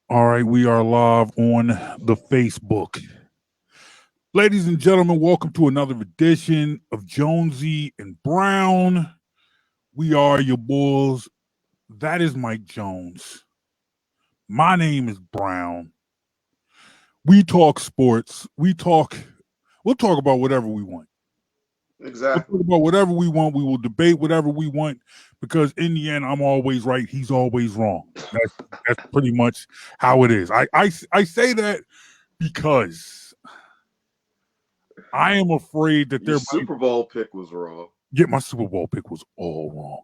All right, we are live on the Facebook. Ladies and gentlemen, welcome to another edition of Jonesy and Brown. We are your bulls. That is Mike Jones. My name is Brown. We talk sports. We'll talk about whatever we want. We'll Exactly. talk about whatever we want. We will debate whatever we want because in the end, I'm always right. He's always wrong. That's pretty much how it is. I say that because I am afraid that Your there might. Super Bowl pick was wrong. Yeah, my Super Bowl pick was all wrong.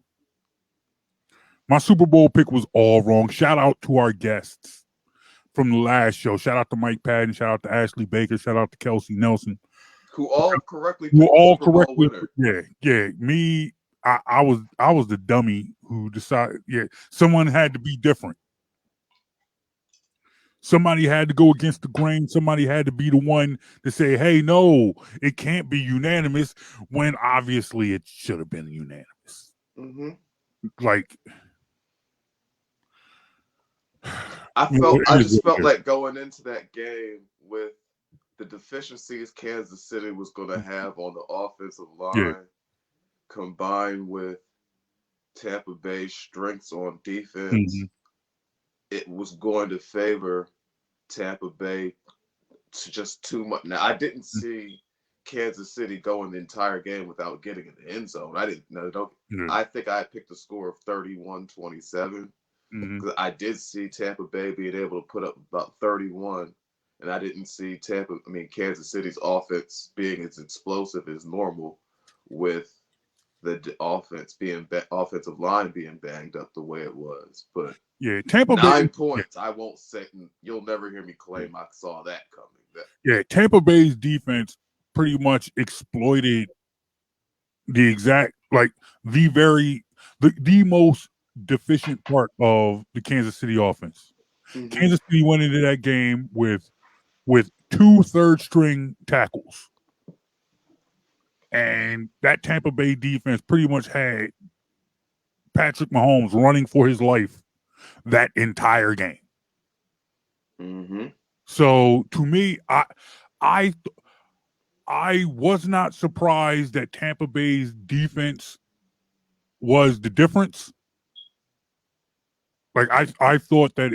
My Super Bowl pick was all wrong. Shout out to our guests from the last show. Shout out to Mike Patton. Shout out to Ashley Baker. Shout out to Kelsey Nelson. Who all correctly Who picked the all Super Bowl correctly. winner. Yeah. Me, I was the dummy who decided. Yeah, someone had to be different. Somebody had to go against the grain. Somebody had to be the one to say, "Hey, no, it can't be unanimous." When obviously it should have been unanimous. Mm-hmm. Like, I just felt like going into that game with the deficiencies Kansas City was going to have on the offensive yeah, line, combined with Tampa Bay's strengths on mm-hmm. defense, it was going to favor Tampa Bay to just too much. Now, I didn't see Kansas City going the entire game without getting in the end zone. I didn't know. Don't. Yeah, I think I picked a score of 31-27 mm-hmm. because I did see Tampa Bay being able to put up about 31, and I didn't see Kansas City's offense being as explosive as normal with the offensive line being banged up the way it was. But Yeah. Tampa Bay. 9 points, I won't say. You'll never hear me claim I saw that coming. Yeah, Tampa Bay's defense pretty much exploited the exact the most deficient part of the Kansas City offense. Mm-hmm. Kansas City went into that game with two third string tackles. And that Tampa Bay defense pretty much had Patrick Mahomes running for his life that entire game. Mm-hmm. So to me, I I was not surprised that Tampa Bay's defense was the difference. Like I thought that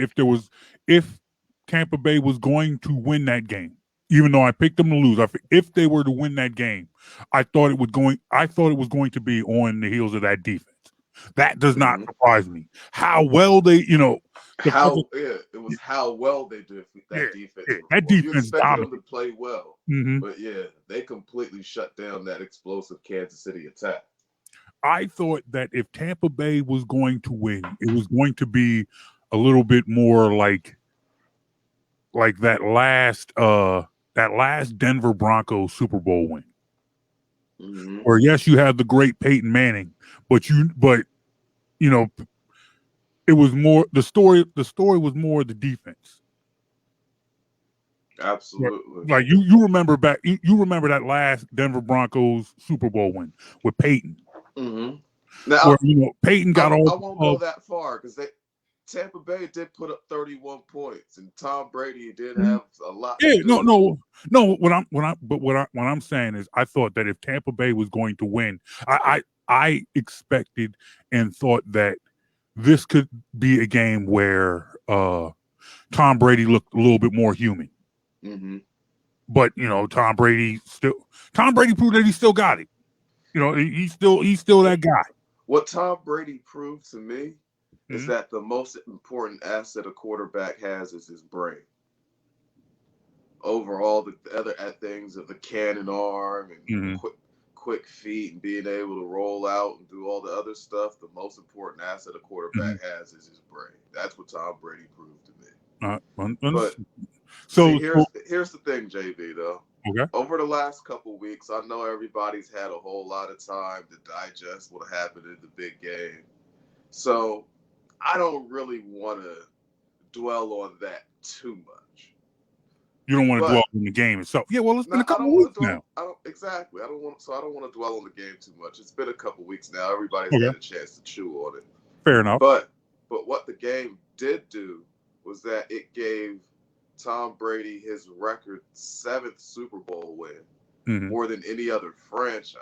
if Tampa Bay was going to win that game, even though I picked them to lose, if they were to win that game, I thought it was going to be on the heels of that defense. That does not Mm-hmm. surprise me. How well they, It was how well they did yeah, that defense. yeah, that Well, you defense expected them to dominated. play well, Mm-hmm. but yeah, they completely shut down that explosive Kansas City attack. I thought that if Tampa Bay was going to win, it was going to be a little bit more like that last Denver Broncos Super Bowl win. Mm-hmm. Or yes, you have the great Peyton Manning, but you know it was more the story was more the defense. Absolutely. Like you remember you remember that last Denver Broncos Super Bowl win with Peyton, Mm-hmm. Now, where Peyton got all I the won't go love. that far because Tampa Bay did put up 31 points, and Tom Brady did have a lot to Yeah, do with it. no. What I'm saying is, I thought that if Tampa Bay was going to win, I expected and thought that this could be a game where Tom Brady looked a little bit more human. Mm-hmm. But Tom Brady proved that he still got it. He's still that guy. What Tom Brady proved to me is Mm-hmm. that the most important asset a quarterback has is his brain. Over all the other things of the cannon arm and Mm-hmm. quick feet and being able to roll out and do all the other stuff, the most important asset a Mm-hmm. quarterback has is his brain. That's what Tom Brady proved to me. Uh, But see, so here's the thing, JB, though. okay. Over the last couple weeks, I know everybody's had a whole lot of time to digest what happened in the big game. So I don't really want to dwell on that too much. You don't want to dwell But on the game itself. Yeah, well, it's been no, a I couple don't of want weeks to now. dwell. I don't exactly. I don't want to dwell on the game too much. It's been a couple weeks now. Everybody's Okay, had a chance to chew on it. fair enough. But what the game did do was that it gave Tom Brady his record 7th Super Bowl win, more than any other franchise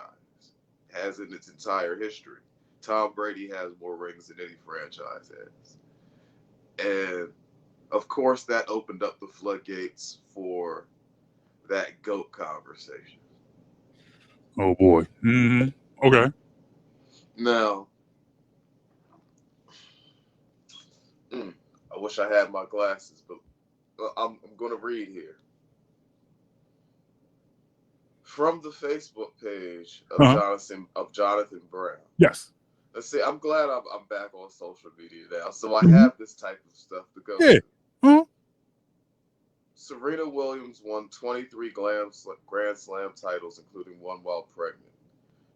has in its entire history. Tom Brady has more rings than any franchise has. And, of course, that opened up the floodgates for that GOAT conversation. Oh, boy. Okay. Now, I wish I had my glasses, but I'm going to read here. From the Facebook page of Jonathan Brown. Yes. Let's see. I'm glad I'm back on social media now, so I have this type of stuff to go to. Serena Williams won 23 Grand Slam titles, including one while pregnant.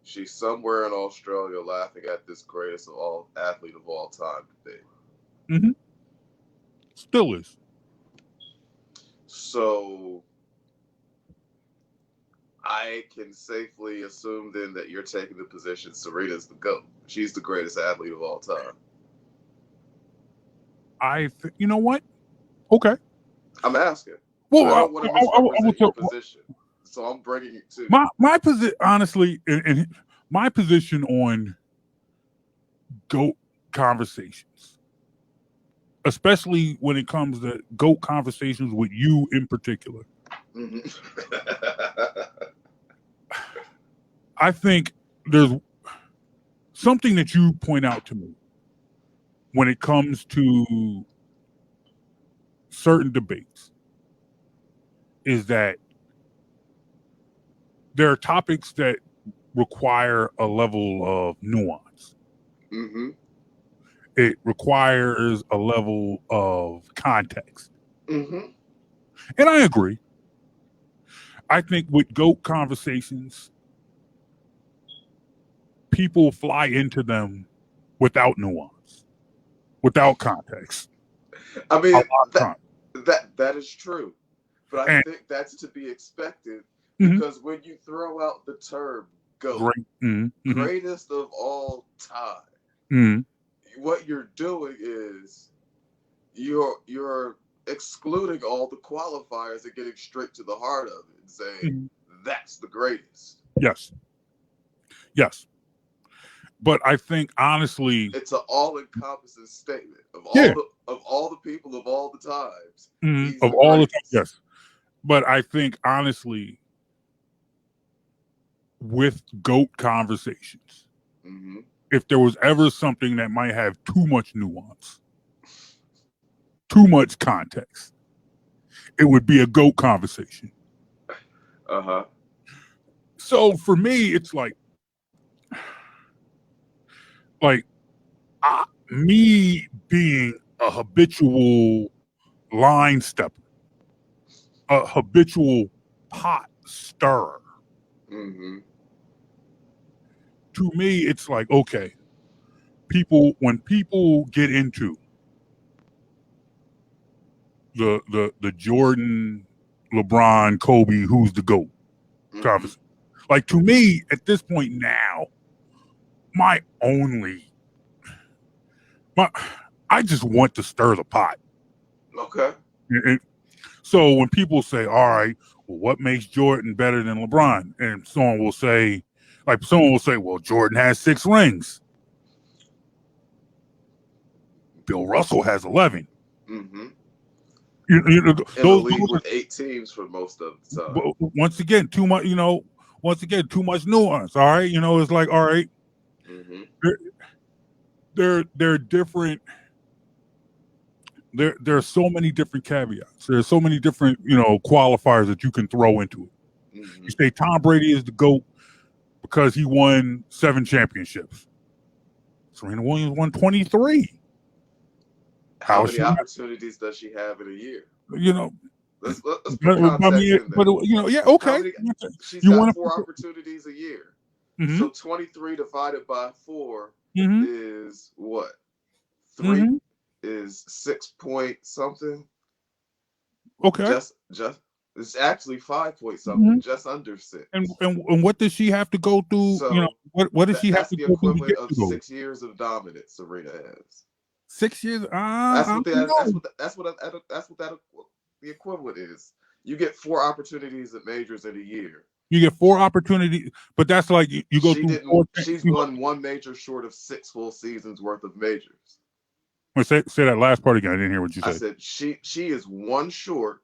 She's somewhere in Australia laughing at this greatest of all athlete of all time debate. Still is. So I can safely assume then that you're taking the position Serena's the GOAT. She's the greatest athlete of all time. You know what? Okay. I'm asking. Well, I don't want to misrepresent your position, so I'm bringing it to my position. Honestly, and my position on GOAT conversations, especially when it comes to GOAT conversations with you in particular. I think there's something that you point out to me when it comes to certain debates is that there are topics that require a level of nuance. It requires a level of context. And I agree. I think with GOAT conversations, people fly into them without nuance, without context. I mean, that is true. But I think that's to be expected because when you throw out the term GOAT, greatest of all time, what you're doing is you're excluding all the qualifiers and getting straight to the heart of it and saying that's the greatest. Yes. But I think honestly, it's an all-encompassing statement of all the people of all the times. Of all the time, yes. But I think honestly, with GOAT conversations, if there was ever something that might have too much nuance, too much context, it would be a GOAT conversation. So for me, it's like me being a habitual line stepper, a habitual pot stirrer. To me, it's like, okay, when people get into the Jordan, LeBron, Kobe, who's the GOAT conversation, like to me at this point now, I just want to stir the pot. Okay. So when people say, all right, well, what makes Jordan better than LeBron? And someone will say, well, Jordan has 6 rings. Bill Russell has 11. In the league with 8 teams for most of the time. But once again, too much nuance. All right. It's like, all right, they're different. There are so many different caveats. There's so many different, qualifiers that you can throw into it. You say Tom Brady is the GOAT because he won 7 championships. Serena Williams won 23. How many opportunities does she have in a year? Let's put context in there. Okay. She's got 4 opportunities a year. So 23 divided by 4 is what? 3 is 6 point something. Okay. Just it's actually 5 point something, just under 6. And what does she have to go through? So what does she have to go through? That's the equivalent of 6 years of dominance Serena has. 6 years. That's I what don't know. the equivalent is. You get 4 opportunities at majors in a year. You get 4 opportunities, but that's like you go through 4. She's won 1 major short of 6 full seasons worth of majors. Say that last part again. I didn't hear what you said. I said she is 1 short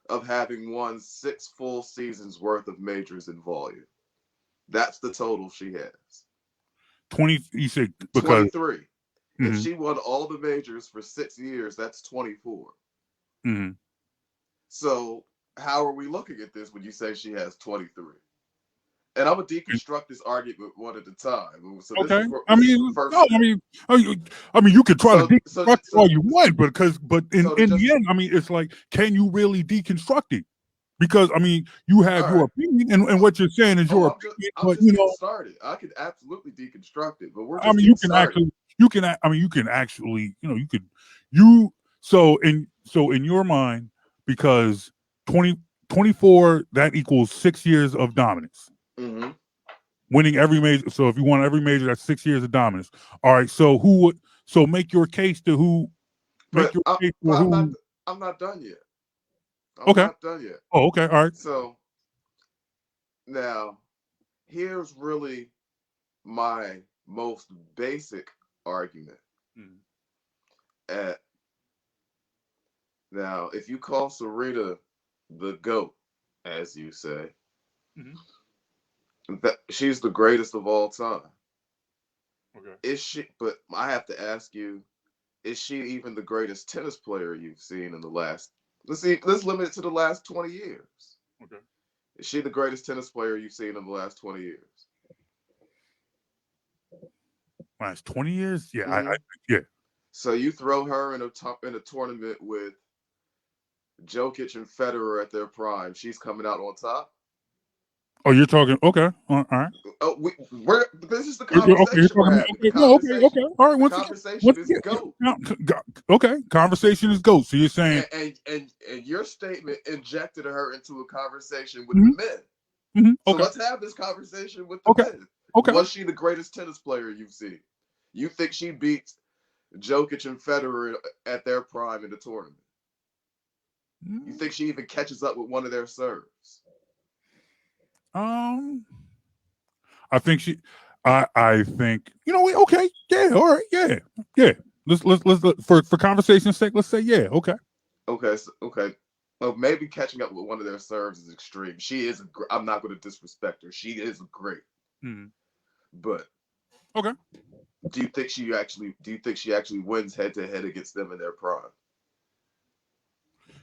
of having won 6 full seasons worth of majors in volume. That's the total she has. 20. You said because 23. Mm-hmm. If she won all the majors for 6 years, that's 24. Mm-hmm. So how are we looking at this when you say she has 23? And I'm gonna deconstruct this argument one at a time. So okay. This is first. No, I mean, you could try to deconstruct all you want, but in the end, I mean, it's like, can you really deconstruct it? Because I mean, you have your opinion, and what you're saying is your opinion. I'm just getting started. I could absolutely deconstruct it, but we're just you can actually, so in your mind, because 24 that equals 6 years of dominance. Mm-hmm. Winning every major. So if you won every major, that's 6 years of dominance. All right. So make your case to who? I'm not done yet. I'm not done yet. Oh, okay. All right. So now, here's really my most basic argument. Now, if you call Serena the GOAT, as you say, that she's the greatest of all time. Okay. Is she? But I have to ask you, is she even the greatest tennis player you've seen in the last? Let's limit it to the last 20 years. Okay. Is she the greatest tennis player you've seen in the last 20 years? Last 20 years? Yeah, mm-hmm. Yeah. So you throw her in a tournament with Jokic and Federer at their prime. She's coming out on top. Oh, you're talking. Okay, all right. Oh, this is the conversation we're having. Okay. All right. Conversation is GOAT. Okay, conversation is GOAT. So you're saying, and your statement injected her into a conversation with the men. Mm-hmm. So let's have this conversation with the men. Okay. Was she the greatest tennis player you've seen? You think she beats Jokic and Federer at their prime in the tournament? You think she even catches up with one of their serves? I think she. I think okay. Yeah. All right. Yeah. Let's for conversation's sake. Let's say yeah. Okay. Okay. Well, maybe catching up with one of their serves is extreme. She is. I'm not going to disrespect her. She is great. But okay. Do you think she actually wins head to head against them in their prime?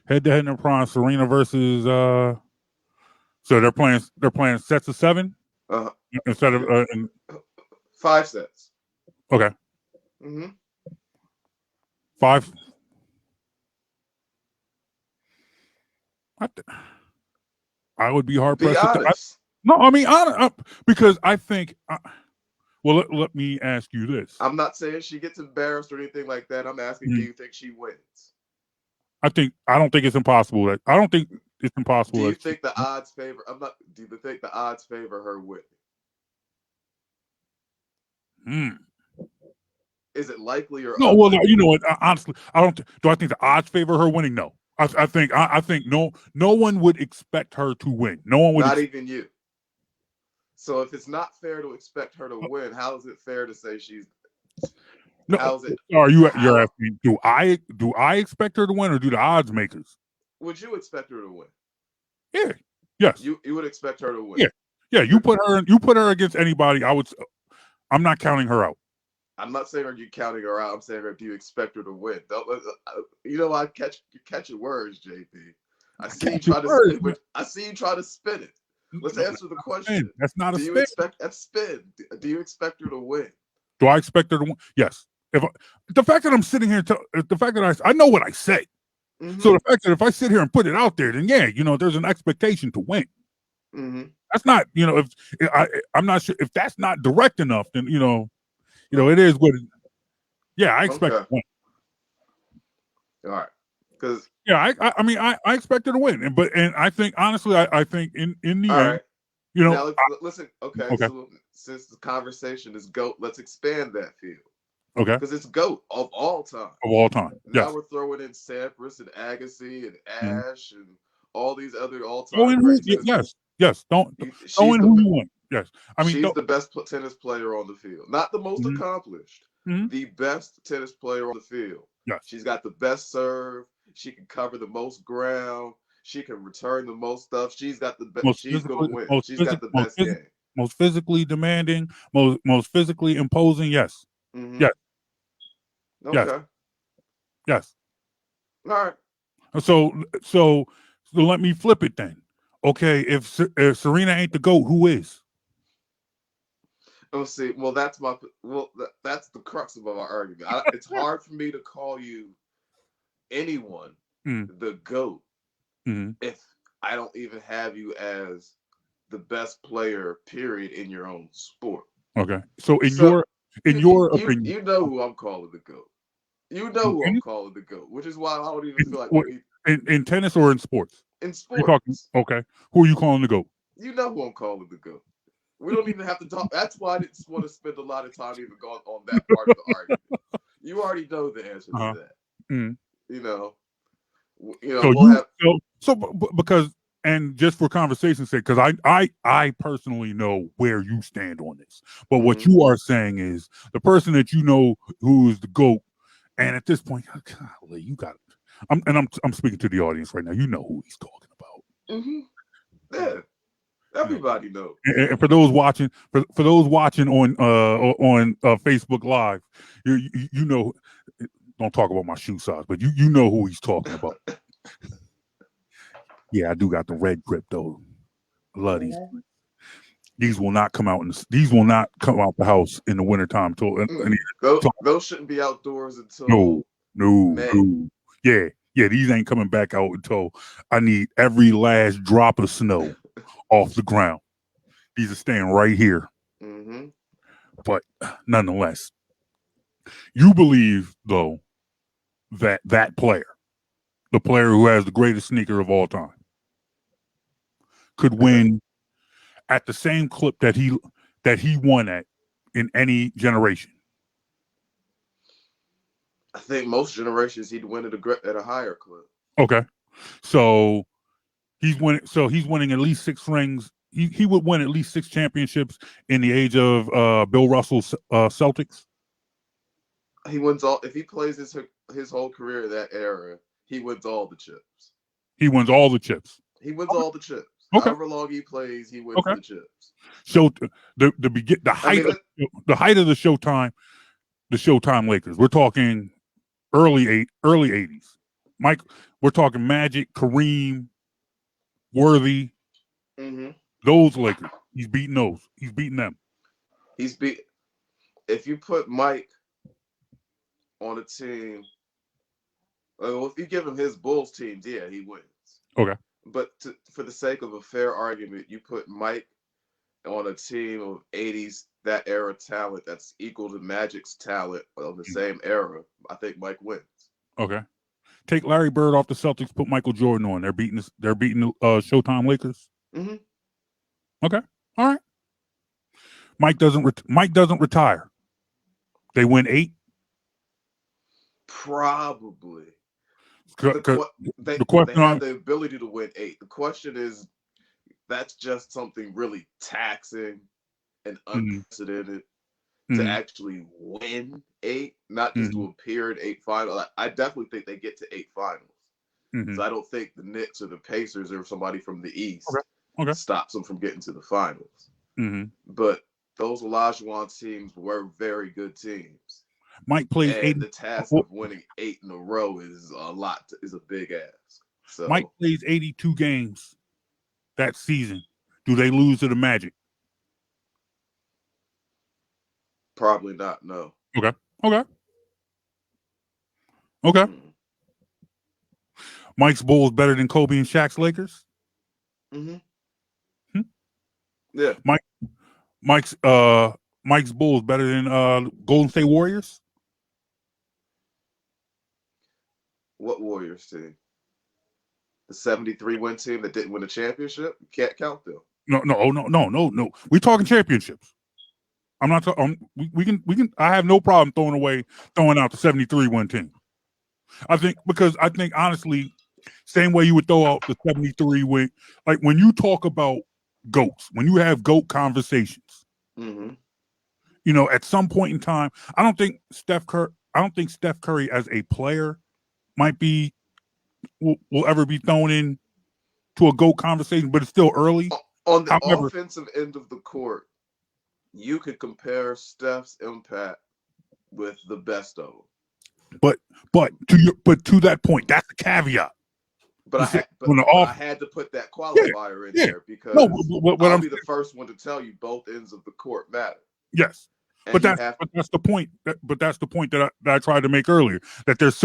Head to head in their prime. Serena versus. So they're playing sets of 7 instead of 5 sets. Okay. 5. I would be hard pressed. No, I mean because I think. Well, let me ask you this. I'm not saying she gets embarrassed or anything like that. I'm asking, do you think she wins? I don't think it's impossible. I don't think it's impossible. Do you think the odds favor? Do you think the odds favor her winning? Is it likely or no? unlikely? Well, you know what? Honestly, I don't. Do I think the odds favor her winning? No. I think no one would expect her to win. No one would. Not even you. So if it's not fair to expect her to win, how is it fair to say she's? No. How's it? You're asking? Do I expect her to win, or do the odds makers? Would you expect her to win? Yeah. Yes. You would expect her to win. Yeah. Yeah. You put her against anybody. I'm not counting her out. I'm not saying are you counting her out. I'm saying do you expect her to win? I catch your words, JP. I see you try to spin it. Let's answer the question. That's not a spin. Do you expect that spin? Do you expect her to win? Do I expect her to win? Yes. The fact that I'm sitting here, the fact that I know what I say. So the fact that if I sit here and put it out there, then there's an expectation to win. That's not, if I'm not sure if that's not direct enough, then it is what. I expect to win. All right, because I expect her to win, and I think honestly, I think in the end, Now listen. Okay. So since the conversation is GOAT, let's expand that field. Okay. Because it's GOAT of all time. Of all time. Now Yes. we're throwing in Sampras and Agassi and Mm-hmm. Ash and all these other Throw all-time in great who? tennis players. Yes. Don't throw She's in who the you want. Yes. I mean, she's the best tennis player on the field. Not the most mm-hmm. accomplished, Mm-hmm. the best tennis player on the field. Yes. She's got the best serve. She can cover the most ground. She can return the most stuff. She's got the best. She's gonna win. She's got the best game. Most physically demanding, most physically imposing. Yes. Mm-hmm. Yes. Yes. Okay. Yes. All right. So let me flip it then. Okay, if Serena ain't the GOAT, who is? Oh, see. Well, that's that's the crux of our argument. It's hard for me to call you anyone the GOAT if I don't even have you as the best player, period, in your own sport. Okay. So in So your opinion, you know who I'm calling the GOAT. You know in who I'm tennis, calling the GOAT, which is why I don't even feel like we need in tennis or in sports? in You're talking. sports. Okay. Who are you calling the GOAT? You know who I'm calling the GOAT. We don't even have to talk. That's why I didn't want to spend a lot of time even going on that part of the argument. You already know the answer to that. Mm. You know, So we'll have. because and just for conversation's sake, because I personally know where you stand on this, but what you are saying is the person that you know who is the GOAT, and at this point, golly, you got it. I'm speaking to the audience right now. You know who he's talking about. Mm-hmm. Yeah, everybody knows. And for those watching, for those watching on Facebook Live, you know, don't talk about my shoe size, but you know who he's talking about. Yeah, I do got the red grip though. I love these. These will not come out these will not come out the house in the wintertime until Those shouldn't be outdoors no, until May. no. Yeah, these ain't coming back out until I need every last drop of snow off the ground. These are staying right here. Mm-hmm. But nonetheless, you believe though that player, the player who has the greatest sneaker of all time, could win at the same clip that he won at in any generation. I think most generations he'd win at a higher clip. Okay, so he's winning at least 6 rings. He would win at least 6 championships in the age of Bill Russell's Celtics. He wins all if he plays his whole career in that era. He wins all the chips. He wins all the chips. He wins all the chips. Okay. However long he plays, he wins the chips. So the height of the Showtime Lakers. We're talking early 80s. Mike, we're talking Magic, Kareem, Worthy. Mm-hmm. Those Lakers. He's beating those. He's beating them. If you put Mike on a team, well, if you give him his Bulls teams, yeah, he wins. Okay. But for the sake of a fair argument, you put Mike on a team of 80s, that era talent that's equal to Magic's talent of the same era, I think Mike wins. Okay. Take Larry Bird off the Celtics, put Michael Jordan on. They're beating the Showtime Lakers. Mm-hmm. Okay. All right. Mike doesn't retire. They win 8. Probably. They have the ability to win 8. The question is, that's just something really taxing and unprecedented to actually win 8, not just to appear in 8 finals. I definitely think they get to 8 finals. So I don't think the Knicks or the Pacers or somebody from the East stops them from getting to the finals. But those Olajuwon teams were very good teams. Mike plays 8. The task of winning 8 in a row is a big ask. So Mike plays 82 games that season. Do they lose to the Magic? Probably not. No. Okay. Mike's Bulls better than Kobe and Shaq's Lakers? Yeah. Mike's Bulls better than Golden State Warriors? What Warriors team? The 73 win team that didn't win a championship? You can't count them. No. We're talking championships. I'm not. We can. I have no problem throwing out the 73 win team. I think honestly, same way you would throw out the 73 win. Like when you talk about goats, when you have goat conversations, Mm-hmm. at some point in time, I don't think Steph Curry as a player might be will ever be thrown in to a GOAT conversation, but it's still early. On the However, offensive end of the court, you could compare Steph's impact with the best of them. but to that point, that's the caveat. When the But I off, had to put that yeah, qualifier in yeah. there No, because what I'll I'm be the first one to tell you both ends of the court matter. yes, And but you have that's the point. But that's the point that I tried to make earlier. That there's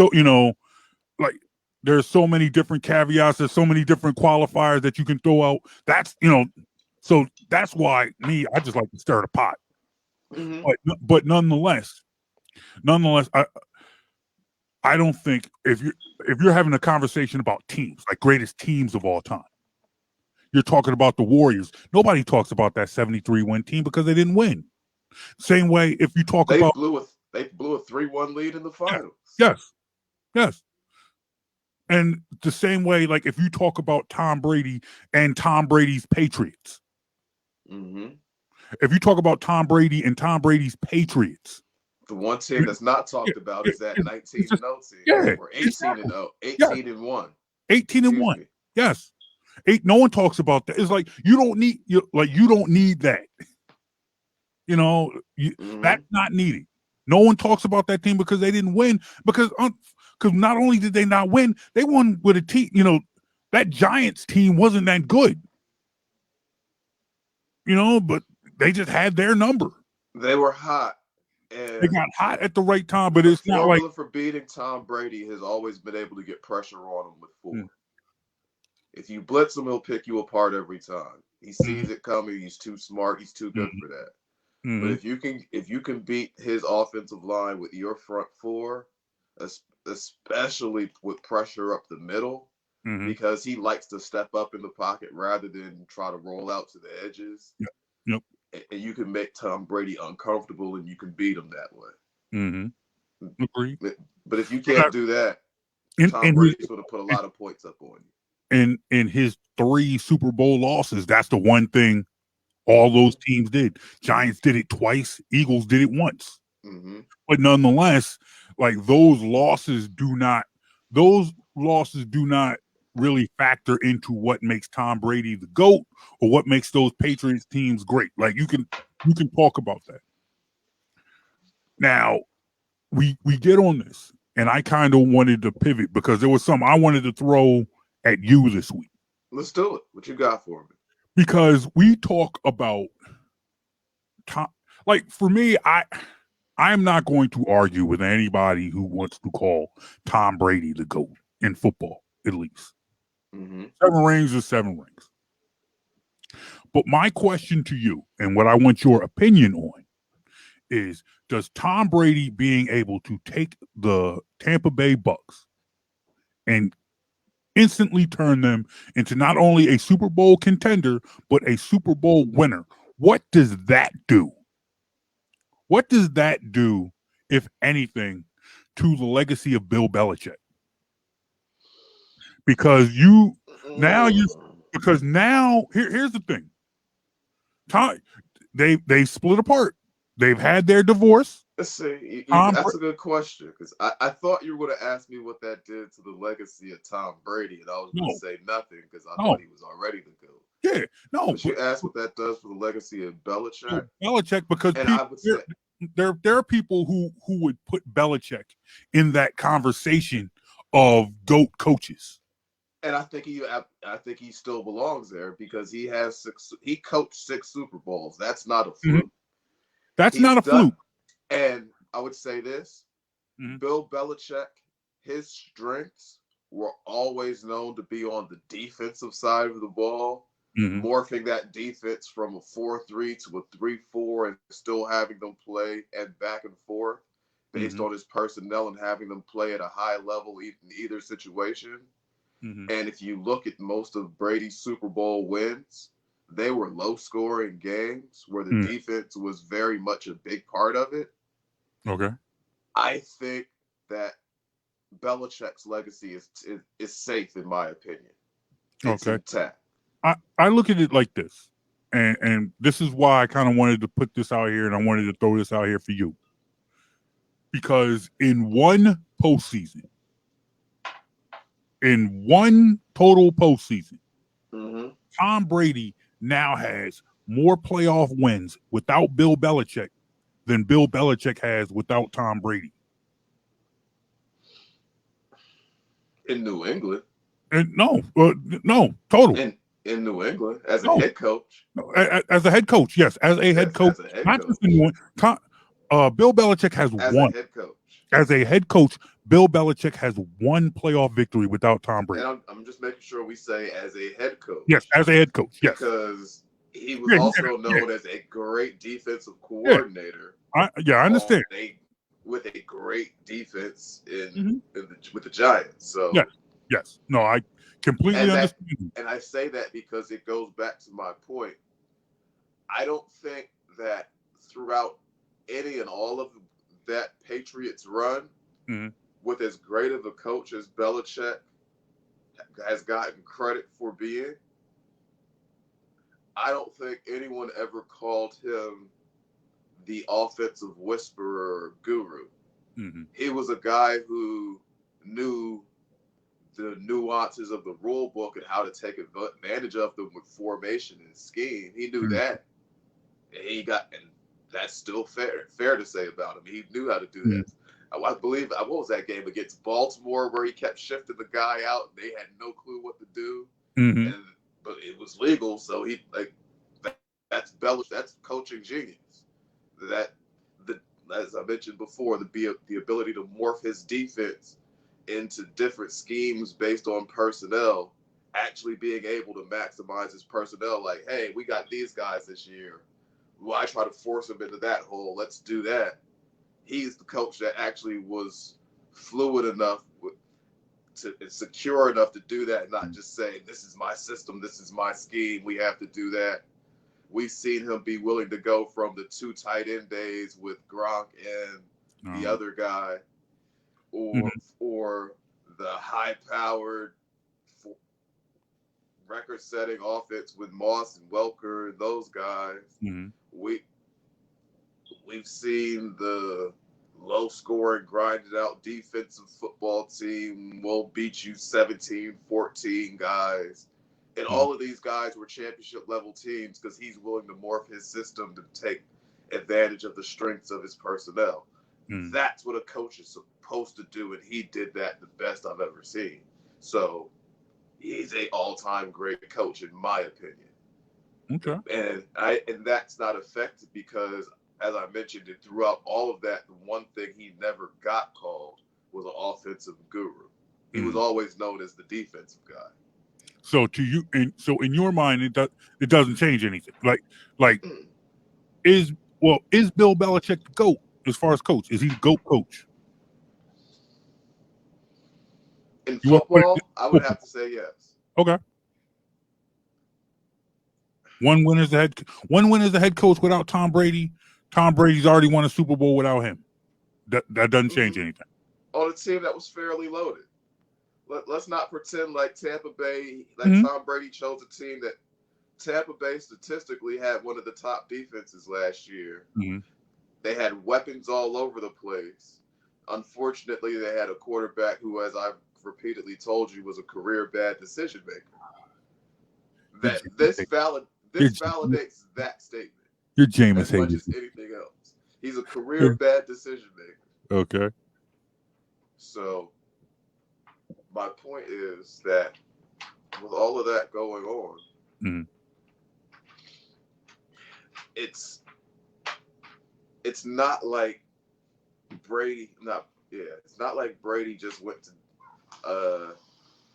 like there's so many different caveats. There's so many different qualifiers that you can throw out. So that's why I just like to stir the pot. mm-hmm. But nonetheless, I don't think if you're having a conversation about teams, like greatest teams of all time, you're talking about the Warriors. Nobody talks about that 73 win team because they didn't win. Same way if you talk They about blew a 3-1 lead in the finals. yes, yes. And the same way, like if you talk about Tom Brady and Tom Brady's Patriots, Mm-hmm. if you talk about Tom Brady and Tom Brady's Patriots, The one team that's not talked about is that it's 19 just, and 0 team, yeah, or 18 and exactly. 0, Yes, 18 and 1. 18 and Excuse 1. me. Yes. No one talks about that. It's like you don't need that. Mm-hmm. That's not needed. No one talks about that team because they didn't win. Because not only did they not win, they won with a team. That Giants team wasn't that good. But they just had their number. They were hot. They And got hot at the right time, but the it's not like formula for beating Tom Brady has always been able to get pressure on him with 4. If you blitz him, he'll pick you apart every time. He sees it coming. He's too smart. He's too good for that. But mm-hmm. if you can beat his offensive line with your front 4, especially with pressure up the middle, Mm-hmm. because he likes to step up in the pocket rather than try to roll out to the edges. Yep. And you can make Tom Brady uncomfortable, and you can beat him that way. Mm-hmm. Agreed. But if you can't do that, Tom In Brady's going to put a lot of points up on you. in his 3 Super Bowl losses, that's the one thing all those teams did. Giants did it twice. Eagles did it once. Mm-hmm. But nonetheless, like those losses do not really factor into what makes Tom Brady the GOAT or what makes those Patriots teams great. Like you can talk about that. Now, we get on this, and I kind of wanted to pivot because there was something I wanted to throw at you this week. Let's do it. What you got for me? Because we talk about Tom, like for me, I'm not going to argue with anybody who wants to call Tom Brady the GOAT in football, at least. Mm-hmm. 7 rings is 7 rings. But my question to you, and what I want your opinion on, is does Tom Brady being able to take the Tampa Bay Bucks and instantly turn them into not only a Super Bowl contender, but a Super Bowl winner, what does that do? What does that do, if anything, to the legacy of Bill Belichick? Because here's the thing. They split apart. They've had their divorce. Let's see. Tom, That's a good question, because I thought you were going to ask me what that did to the legacy of Tom Brady, and I was going to say nothing because I thought he was already the GOAT. Yeah, no. But you asked what that does for the legacy of Belichick. Belichick, because and I would say there are people who would put Belichick in that conversation of GOAT coaches. And I think he still belongs there because he coached 6 Super Bowls. That's not a fluke. Mm-hmm. That's not a fluke. And I would say this, Bill Belichick, his strengths were always known to be on the defensive side of the ball, morphing that defense from a 4-3 to a 3-4 and still having them play and back and forth based on his personnel and having them play at a high level in either situation. And if you look at most of Brady's Super Bowl wins, they were low-scoring games where the Mm. defense was very much a big part of it. Okay. I think that Belichick's legacy is safe, in my opinion. It's Okay. intact. I look at it like this, and this is why I kind of wanted to put this out here, and I wanted to throw this out here for you, because in one total postseason, Mm-hmm. Tom Brady now has more playoff wins without Bill Belichick than Bill Belichick has without Tom Brady. In New England. And no, total. In New England, as a No, head coach. no, as a head coach, yes, as a head Yes, coach, as a head not coach. just in one. Bill Belichick has As one. a head coach. As a head coach, Bill Belichick has one playoff victory without Tom Brady. And I'm just making sure we say as a head coach. Yes, as a head coach, yes. Because he was also known as a great defensive coordinator. I understand. With a great defense with the Giants. So yes. No, I completely understand. And I say that because it goes back to my point. I don't think that throughout any and all of that Patriots run, with as great of a coach as Belichick has gotten credit for being, I don't think anyone ever called him the offensive whisperer or guru. Mm-hmm. He was a guy who knew the nuances of the rule book and how to take advantage of them with formation and scheme. He knew that. And that's still fair to say about him. He knew how to do that. I believe, what was that game against Baltimore where he kept shifting the guy out? They had no clue what to do. But it was legal, so that's Belichick. That's coaching genius. As I mentioned before, the ability to morph his defense into different schemes based on personnel, actually being able to maximize his personnel. Like, hey, we got these guys this year. Well, I try to force them into that hole. Let's do that. He's the coach that actually was fluid enough and secure enough to do that, and not just say, this is my system, this is my scheme, we have to do that. We've seen him be willing to go from the 2 tight end days with Gronk and the other guy, or the high-powered record-setting offense with Moss and Welker and those guys. We've seen the low-scoring, grinded-out defensive football team will beat you 17-14 guys. And all of these guys were championship-level teams because he's willing to morph his system to take advantage of the strengths of his personnel. That's what a coach is supposed to do, and he did that the best I've ever seen. So he's an all-time great coach, in my opinion. Okay. And that's not affected because, as I mentioned, throughout all of that, the one thing he never got called was an offensive guru. He was always known as the defensive guy. So to you, in your mind, it doesn't change anything. Is Bill Belichick the GOAT as far as coach? Is he the GOAT coach? In football, I would have to say yes. Okay. One win as the head coach without Tom Brady. Tom Brady's already won a Super Bowl without him. That doesn't change anything. On a team that was fairly loaded. Let's not pretend like Tampa Bay, Tom Brady chose a team that Tampa Bay statistically had one of the top defenses last year. They had weapons all over the place. Unfortunately, they had a quarterback who, as I've repeatedly told you, was a career bad decision maker. This validates that statement. You're Jameis as much as anything else. He's a career bad decision maker. Okay. So my point is that with all of that going on, it's not like Brady. It's not like Brady just went to a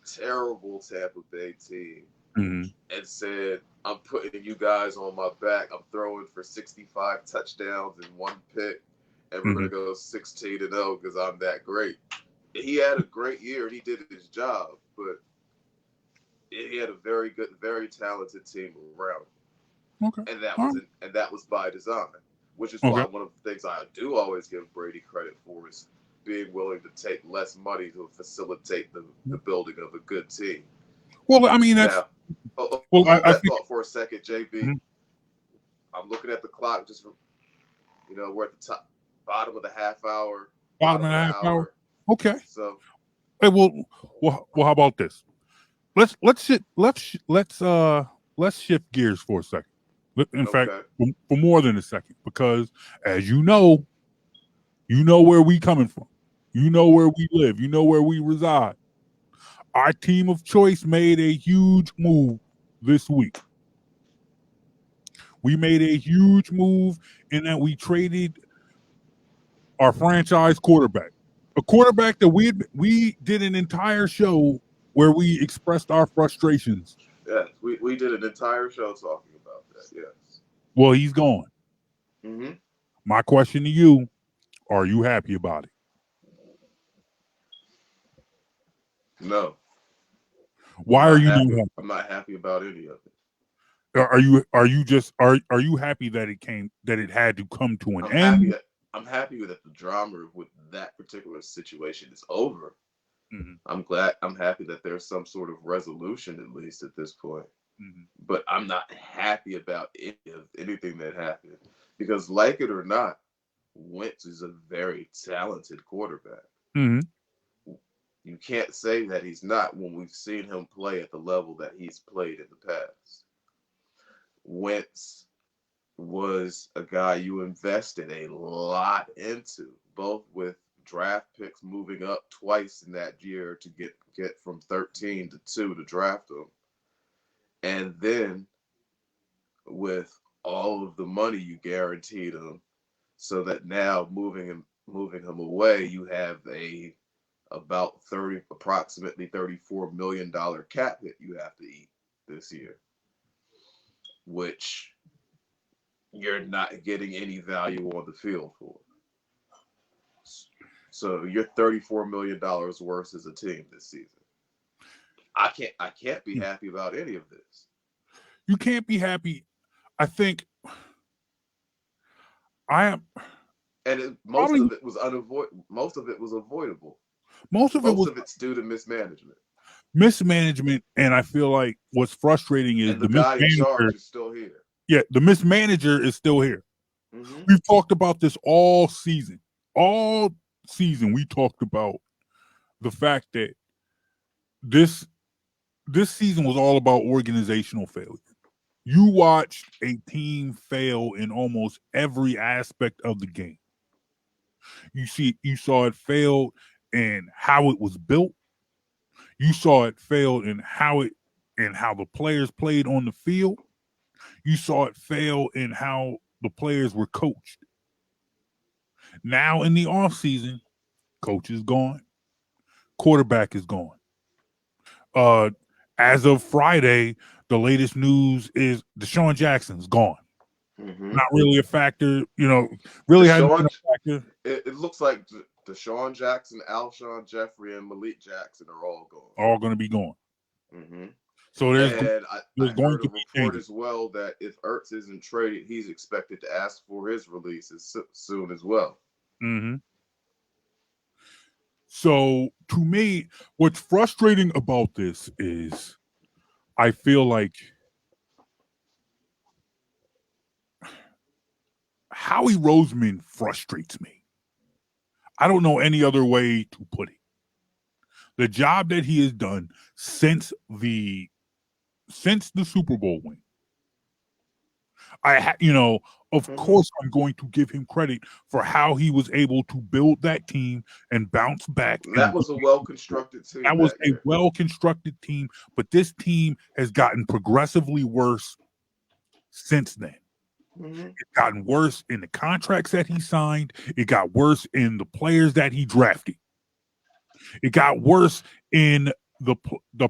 terrible Tampa Bay team and said, "I'm putting you guys on my back. I'm throwing for 65 touchdowns and 1 pick, and we're gonna go 16-0 because I'm that great." He had a great year and he did his job, but he had a very good, very talented team around him. Okay. and that All was right. and that was by design. Which is why Okay. one of the things I do always give Brady credit for is being willing to take less money to facilitate the building of a good team. Well, I mean, that's Now, well. hold I that think thought for a second, JB. mhm. I'm looking at the clock. Just we're at the top, bottom of the half hour, Bottom bottom of of the the half hour. hour. Okay. So Hey, well. How about this? Let's shift gears for a second. In fact, okay, for more than a second, because as you know where we coming from. You know where we live. You know where we reside. Our team of choice made a huge move this week. We made a huge move in that we traded our franchise quarterback, a quarterback that we did an entire show where we expressed our frustrations. yes, we did an entire show talking about that. Yes. Well, he's gone. Mm-hmm. My question to you: are you happy about it? No, Why are you not happy? I'm not happy about any of it. Are you happy that it had to come to an I'm happy end? that I'm happy that the drama with that particular situation is over. Mm-hmm. I'm happy that there's some sort of resolution at least at this point. Mm-hmm. But I'm not happy about anything that happened because, like it or not, Wentz is a very talented quarterback. Mm-hmm. You can't say that he's not when we've seen him play at the level that he's played in the past. Wentz was a guy you invested a lot into, both with draft picks moving up twice in that year to get from 13 to 2 to draft him, and then with all of the money you guaranteed him, so that now moving him away, you have about approximately $34 million cap hit you have to eat this year, which you're not getting any value on the field for. So you're $34 million worse as a team this season. I can't be happy about any of this. You can't be happy. I think I am And most probably of it was unavoidable. Most of it was avoidable. most of it Most was of it's due to mismanagement. mismanagement, and I feel like what's frustrating is And the the guy in mismanager. charge is still here. Yeah, the mismanager is still here. Mm-hmm. We've talked about this all season. All season, we talked about the fact that this this season was all about organizational failure. You watched a team fail in almost every aspect of the game. You saw it fail in how it was built. You saw it fail in how the players played on the field. You saw it fail in how the players were coached. Now in the offseason, coach is gone, quarterback is gone. Uh as of Friday, the latest news is Deshaun Jackson's gone. Mm-hmm. Not really a factor, really hasn't been Deshaun, a factor. it looks like Deshaun Jackson, Alshon Jeffrey, and Malik Jackson are all gone. All going to be gone. Mm-hmm. So And I going heard a to be report changes. as well that if Ertz isn't traded, he's expected to ask for his release soon as well. Mm-hmm. So to me, what's frustrating about this is I feel like Howie Roseman frustrates me. I don't know any other way to put it. The job that he has done since the Super Bowl win, of Mm-hmm. course, I'm going to give him credit for how he was able to build that team and bounce back. That And was a well-constructed team that was that a year. well constructed team, but this team has gotten progressively worse since then. Mm-hmm. It's gotten worse in the contracts that he signed. It got worse in the players that he drafted. It got worse in the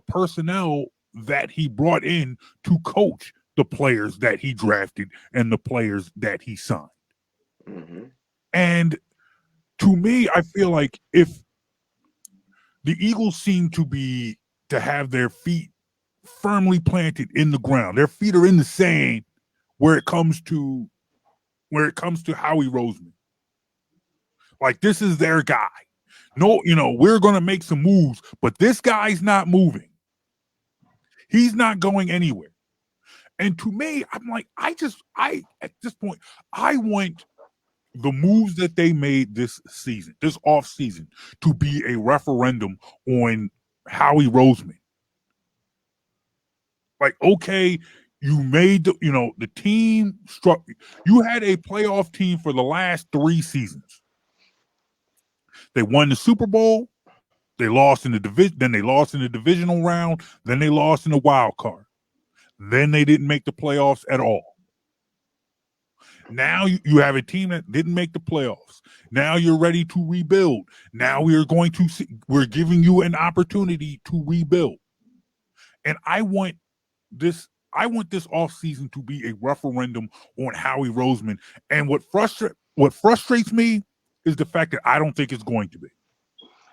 personnel that he brought in to coach the players that he drafted and the players that he signed. Mm-hmm. And to me, I feel like if the Eagles seem to have their feet firmly planted in the ground, their feet are in the sand where it comes to Howie Roseman. Like, this is their guy. No, we're going to make some moves, but this guy's not moving. He's not going anywhere. And to me, I'm like, at this point, I want the moves that they made this season, this off season, to be a referendum on Howie Roseman. Like, okay, you made the team struck. You had a playoff team for the last 3 seasons. They won the Super Bowl. They lost in the division. Then they lost in the divisional round. Then they lost in the wild card. Then they didn't make the playoffs at all. Now you have a team that didn't make the playoffs. Now you're ready to rebuild. Now we're giving you an opportunity to rebuild. And I want this offseason to be a referendum on Howie Roseman. And what frustrates me is the fact that I don't think it's going to be.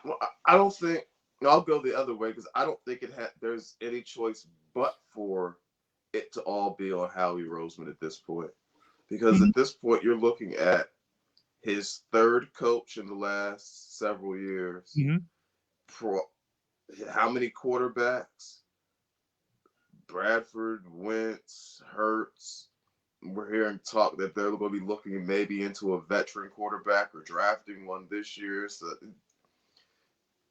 Well, I don't think. I'll go the other way because I don't think there's any choice but for it to all be on Howie Roseman at this point. Because at this point, you're looking at his third coach in the last several years. For how many quarterbacks? Bradford, Wentz, Hurts. We're hearing talk that they're going to be looking maybe into a veteran quarterback or drafting one this year. So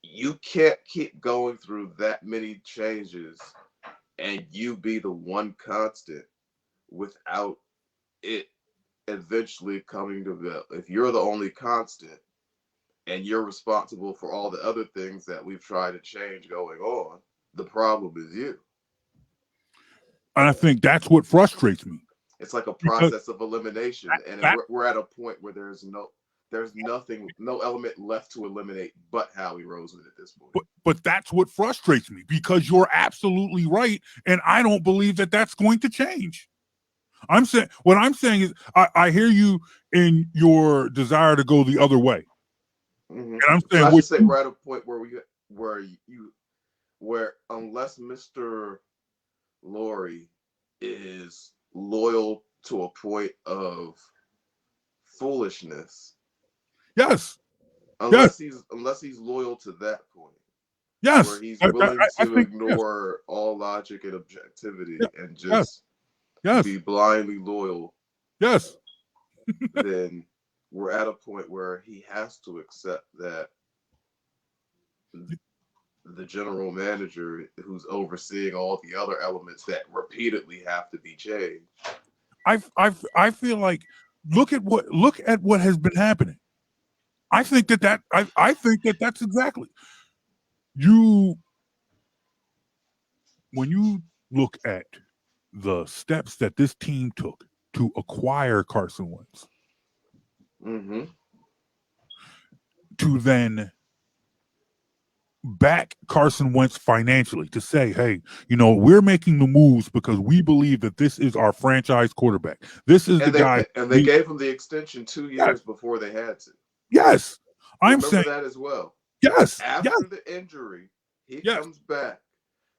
you can't keep going through that many changes and you be the one constant without it eventually coming to the, if you're the only constant and you're responsible for all the other things that we've tried to change going on, the problem is you. And I think that's what frustrates me. It's like a process of elimination, and we're at a point where there's nothing, no element left to eliminate but Howie Roseman at this point. But that's what frustrates me, because you're absolutely right, and I don't believe that that's going to change. What I'm saying is I hear you in your desire to go the other way. Mm-hmm. And I'm saying, so I should say we're at a point where unless Mr. Laurie is loyal to a point of foolishness. Yes. Unless he's loyal to that point. Yes. Where he's willing to ignore all logic and objectivity and just be blindly loyal. Yes. Then we're at a point where he has to accept that the general manager who's overseeing all the other elements that repeatedly have to be changed. I feel like look at what has been happening. I think that's exactly when you look at the steps that this team took to acquire Carson Wentz, to then back Carson Wentz financially, to say, hey, we're making the moves because we believe that this is our franchise quarterback. This is the guy. And they gave him the extension 2 years before they had to. Yes. I'm saying that as well. Yes. After the injury, he comes back.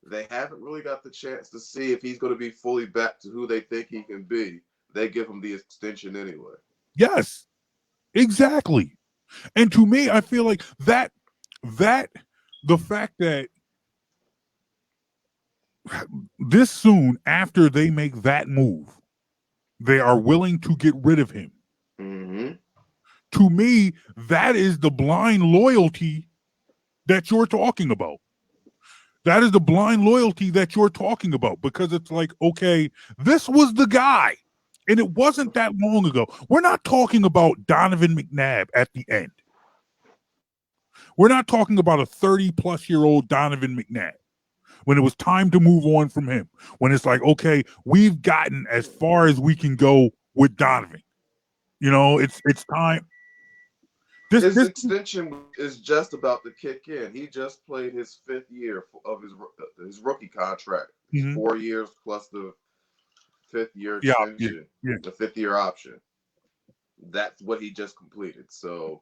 They haven't really got the chance to see if he's going to be fully back to who they think he can be. They give him the extension anyway. Yes, exactly. And to me, I feel like that the fact that this soon after they make that move, they are willing to get rid of him. To me, that is the blind loyalty that you're talking about. That is the blind loyalty that you're talking about, because it's like, okay, this was the guy. And it wasn't that long ago. We're not talking about Donovan McNabb at the end. We're not talking about a 30-plus-year-old Donovan McNabb when it was time to move on from him. When it's like, okay, we've gotten as far as we can go with Donovan. It's time. His extension is just about to kick in. He just played his 5th year of his rookie contract. 4 years plus the 5th year extension, the 5th year option. That's what he just completed. So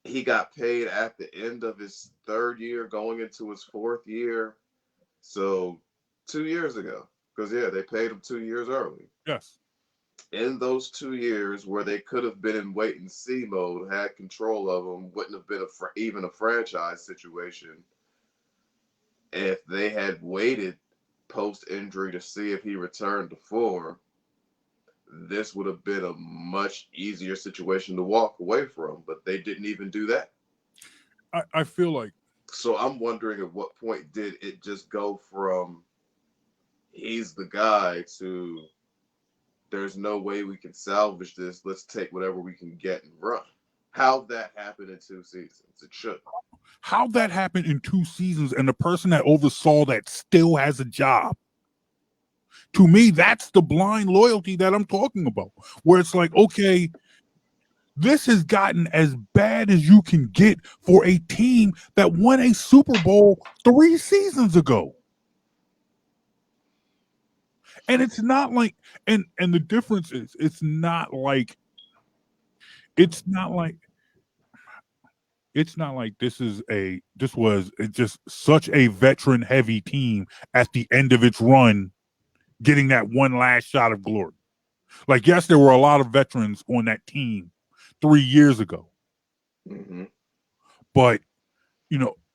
he got paid at the end of his 3rd year, going into his 4th year. So 2 years ago. Because, yeah, they paid him 2 years early. Yes. In those 2 years where they could have been in wait and see mode, had control of him, wouldn't have been even a franchise situation if they had waited post injury to see if he returned to form. This would have been a much easier situation to walk away from, but they didn't even do that. I feel like. So I'm wondering at what point did it just go from he's the guy to there's no way we can salvage this. Let's take whatever we can get and run. How that happened in 2 seasons? It should. How that happened in 2 seasons and the person that oversaw that still has a job. To me, that's the blind loyalty that I'm talking about. Where it's like, okay, this has gotten as bad as you can get for a team that won a Super Bowl 3 seasons ago. And it's not like, and the difference is, it's not like this was just such a veteran heavy team at the end of its run, getting that one last shot of glory. Like, yes, there were a lot of veterans on that team 3 years ago. Mm-hmm. But,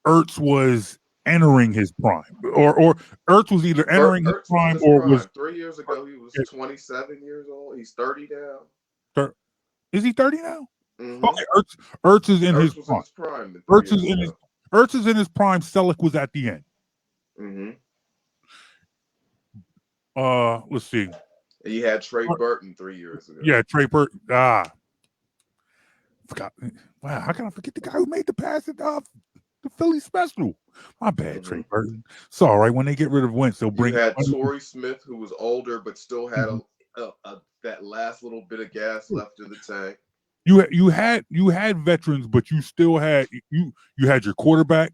Ertz was entering his prime, or Ertz was either entering his prime or prime. was 3 years ago he was 27 years old. He's 30 now. Is he 30 now? Mm-hmm. Okay, Ertz is in his prime. In his prime. Ertz is in his prime. Selleck was at the end. Mm-hmm. Let's see. You had Trey Burton 3 years ago. Yeah, Trey Burton. Forgot. Wow, how can I forget the guy who made the pass at the Philly special? My bad, Trey Burton. It's all right. When they get rid of Wentz, they'll bring. You had Torrey Smith, who was older but still had that last little bit of gas left in the tank. You had veterans, but you still had you had your quarterback.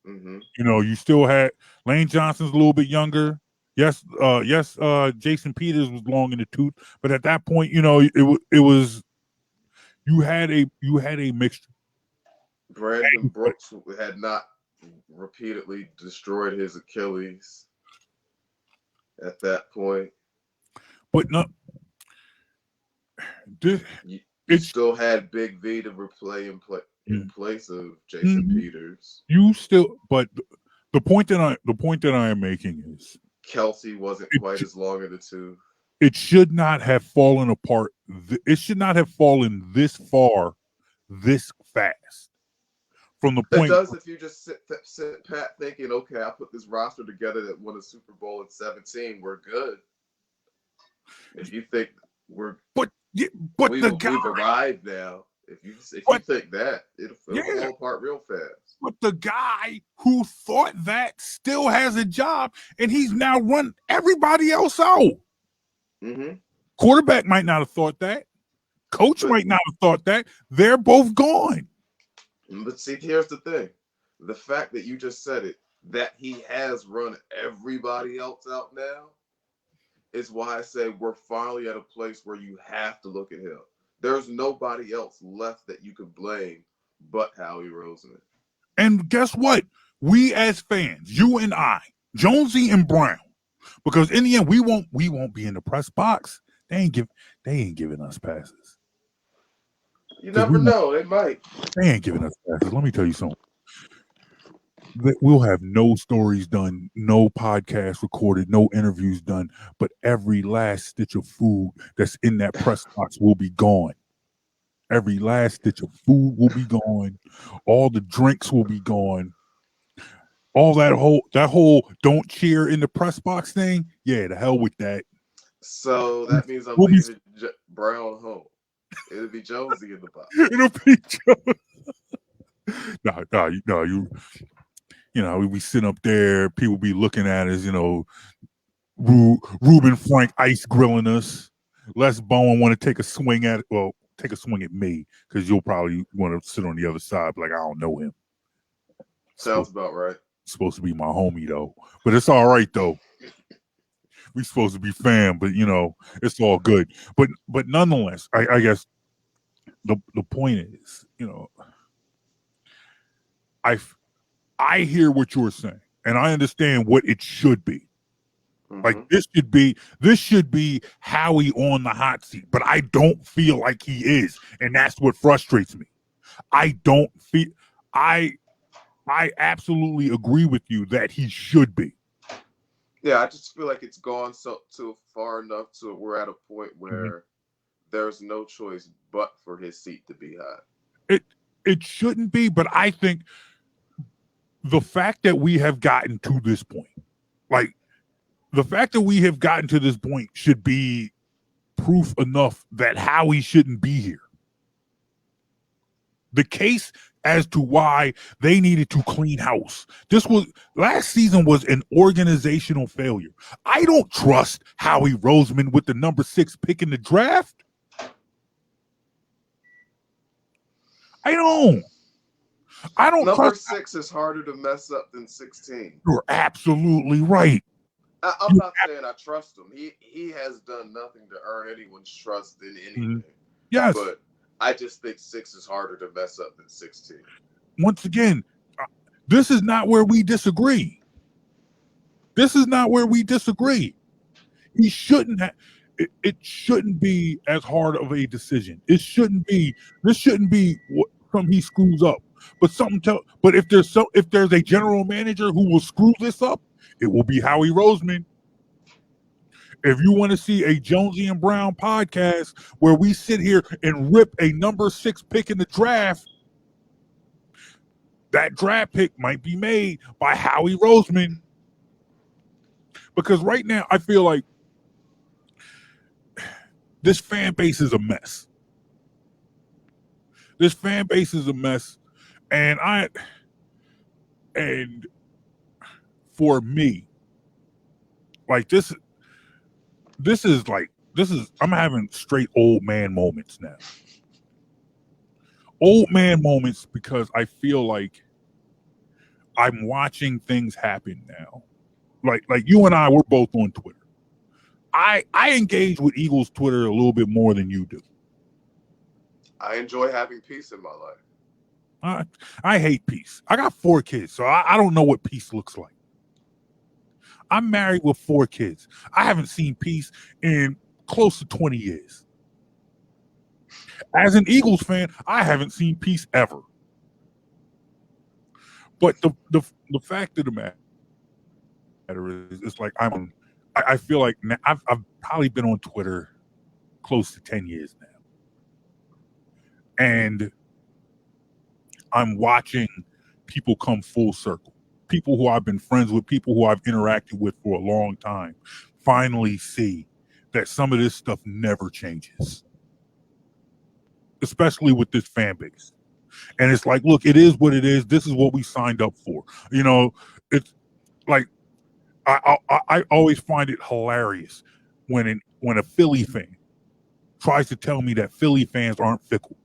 Mm-hmm. You still had Lane Johnson's a little bit younger. Yes, Jason Peters was long in the tooth, but at that point, it was you had a mixture. Brandon Brooks had not repeatedly destroyed his Achilles at that point. But no, you still had Big V to replay in place of Jason Peters. You still, but the point that I am making is Kelsey wasn't quite as long in the tooth. It should not have fallen apart. It should not have fallen this far, this fast. From the point, it does if you just sit pat thinking, okay, I put this roster together that won a Super Bowl in 17. We're good. If you think we've arrived now. If you think that, it'll fall apart real fast. But the guy who thought that still has a job, and he's now run everybody else out. Mm-hmm. Quarterback might not have thought that. Coach might not have thought that. They're both gone. But see, here's the thing. The fact that you just said it, that he has run everybody else out now, is why I say we're finally at a place where you have to look at him. There's nobody else left that you could blame but Howie Roseman. And guess what? We as fans, you and I, Jonesy and Brown, because in the end we won't be in the press box. They ain't giving us passes. You never know. They might. They ain't giving us passes. Let me tell you something. We'll have no stories done, no podcast recorded, no interviews done, but every last stitch of food that's in that press box will be gone. Every last stitch of food will be gone. All the drinks will be gone. All that whole don't cheer in the press box thing. Yeah, the hell with that. So that means I'm leaving Brown home. It'll be Jonesy in the box. It'll be Jonesy. No, we sit up there. People be looking at us. Ruben Frank ice grilling us. Les Bowen want to take a swing at it. Well, take a swing at me because you'll probably want to sit on the other side. Like I don't know him. Sounds about right. Supposed to be my homie though, but it's all right though. We supposed to be fam, but it's all good. But nonetheless, I guess the point is, I hear what you're saying, and I understand what it should be. Like Mm-hmm. this should be Howie on the hot seat, but I don't feel like he is, and that's what frustrates me. I don't feel I I absolutely agree with you that he should be. Yeah, I just feel like it's gone so too far enough to we're at a point Mhm. where there's no choice but for his seat to be hot. It shouldn't be, but I think the fact that we have gotten to this point, like the fact that we have gotten to this point should be proof enough that Howie shouldn't be here. The case as to why they needed to clean house. This was last season was an organizational failure. I don't trust Howie Roseman with the number 6 pick in the draft. I don't. I don't Number trust. 6 is harder to mess up than 16. You're absolutely right. I'm not saying I trust him. He has done nothing to earn anyone's trust in Mhm. anything. Yes. But I just think 6 is harder to mess up than 16. Once again, this is not where we disagree. This is not where we disagree. He shouldn't have. It shouldn't be as hard of a decision. It shouldn't be. This shouldn't be something he screws up. But But if there's a general manager who will screw this up, it will be Howie Roseman. If you want to see a Jonesy and Brown podcast where we sit here and rip a number 6 pick in the draft, that draft pick might be made by Howie Roseman. Because right now, I feel like this fan base is a mess. This fan base is a mess. And for me, like this is I'm having straight old man moments now. Old man moments because I feel like I'm watching things happen now. Like you and I, we're both on Twitter. I engage with Eagles Twitter a little bit more than you do. I enjoy having peace in my life. I hate peace. I got 4 kids, so I don't know what peace looks like. I'm married with 4 kids. I haven't seen peace in close to 20 years. As an Eagles fan, I haven't seen peace ever. But the fact of the matter is, it's like I feel like now, I've probably been on Twitter close to 10 years now. And I'm watching people come full circle. People who I've been friends with, people who I've interacted with for a long time, finally see that some of this stuff never changes, especially with this fan base. And it's like, look, it is what it is. This is what we signed up for. You know, it's like I always find it hilarious when a Philly fan tries to tell me that Philly fans aren't fickle.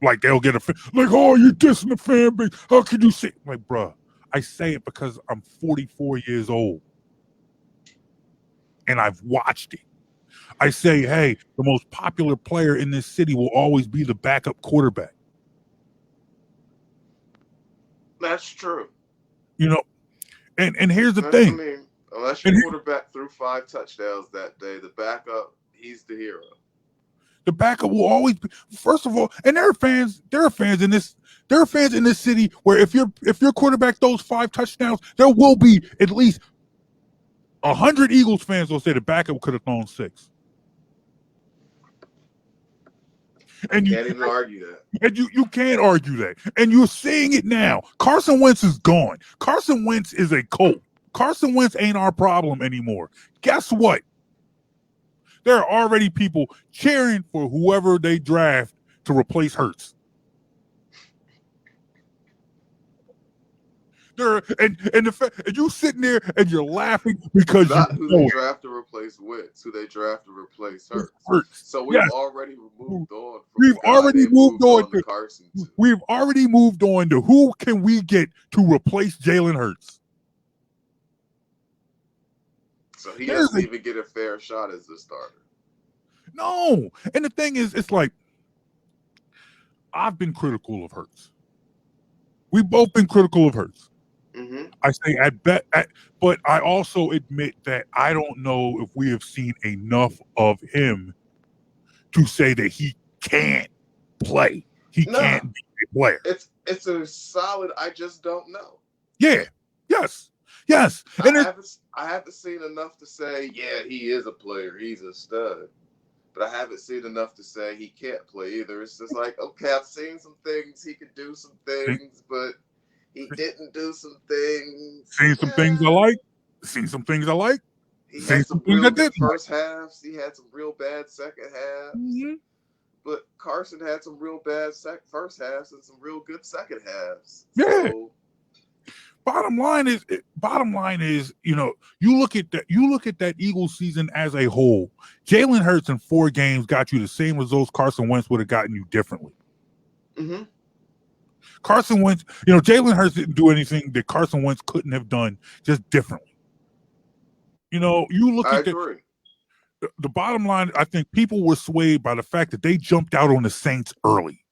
Like they'll get like, oh, you're dissing the fan base. How could you say? Like, bruh, I say it because I'm 44 years old and I've watched it. I say, hey, the most popular player in this city will always be the backup quarterback. That's true. You know, and here's the thing. I mean, unless your quarterback threw 5 touchdowns that day, the backup, he's the hero. The backup will always be, first of all, and there are fans in this city where if your quarterback throws 5 touchdowns, there will be at least 100 Eagles fans will say the backup could have thrown 6. And you can't even argue that. And you can't argue that. And you're seeing it now. Carson Wentz is gone. Carson Wentz is a Colt. Carson Wentz ain't our problem anymore. Guess what? There are already people cheering for whoever they draft to replace Hurts. And you sitting there and you're laughing because not who they draft to replace Wentz, who they draft to replace Hurts. So we've already moved on. We've already moved on to Carson. We've already moved on to who can we get to replace Jalen Hurts. So he doesn't even get a fair shot as the starter. No. And the thing is, it's like, I've been critical of Hurts. We've both been critical of Hurts. Mm-hmm. I say but I also admit that I don't know if we have seen enough of him to say that he can't play. He Nah, can't be a player. it's a solid. I just don't know. Yeah. Yes. Yes. I And haven't seen enough to say, yeah, he is a player. He's a stud. But I haven't seen enough to say he can't play either. It's just like, okay, I've seen some things. He could do some things, but he didn't do some things. seen some things I like. Seen some things I like. He Seen had some some things I real good didn't like. first halves. He had some real bad second halves. Mm-hmm. But Carson had some real bad first halves and some real good second halves. Yeah. So Bottom line is, you look at that Eagles season as a whole. Jalen Hurts in 4 games got you the same results Carson Wentz would have gotten you differently. mm-hmm. Carson Wentz, Jalen Hurts didn't do anything that Carson Wentz couldn't have done, just differently. You look I at agree. the bottom line. I think people were swayed by the fact that they jumped out on the Saints early.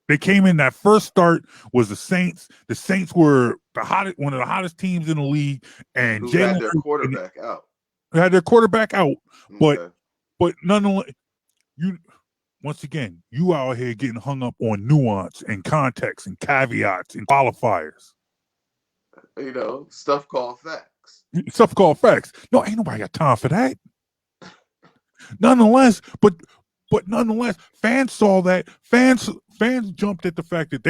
They came in, that first start was the Saints. The Saints were one of the hottest teams in the league, and Who had Jalen their quarterback out. had their quarterback out. Okay. But nonetheless, once again, you out here getting hung up on nuance and context and caveats and qualifiers. Stuff called facts. Stuff called facts. No, ain't nobody got time for that. Nonetheless, fans saw that. Fans jumped at the fact that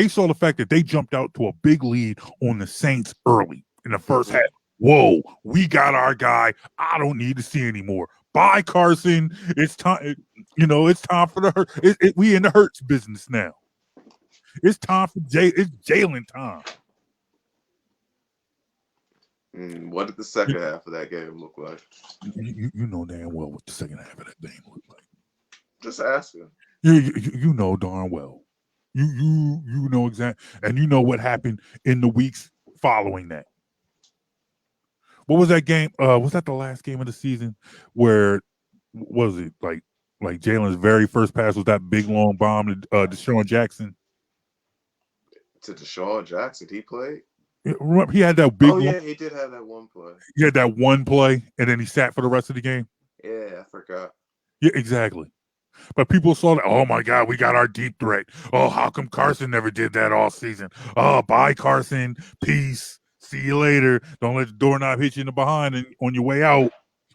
they jumped out to a big lead on the Saints early in the first half. Whoa, we got our guy. I don't need to see anymore. Bye, Carson. It's time. It's time for the hurt. We in the Hurts business now. It's time for It's Jalen time. What did the second half of that game look like? You know damn well what the second half of that game looked like. Just asking. You know darn well. You know exactly, and you know what happened in the weeks following that. What was that game? Was that the last game of the season where was it like Jalen's very first pass was that big long bomb to Deshaun Jackson? To Deshaun Jackson, he played? Remember, he had that big. Oh yeah, he did have that one play. He had that one play, and then he sat for the rest of the game. Yeah, I forgot. Yeah, exactly. But people saw that. Oh my God, we got our deep threat. Oh, how come Carson never did that all season? Oh, bye, Carson. Peace. See you later. Don't let the doorknob hit you in the behind and on your way out.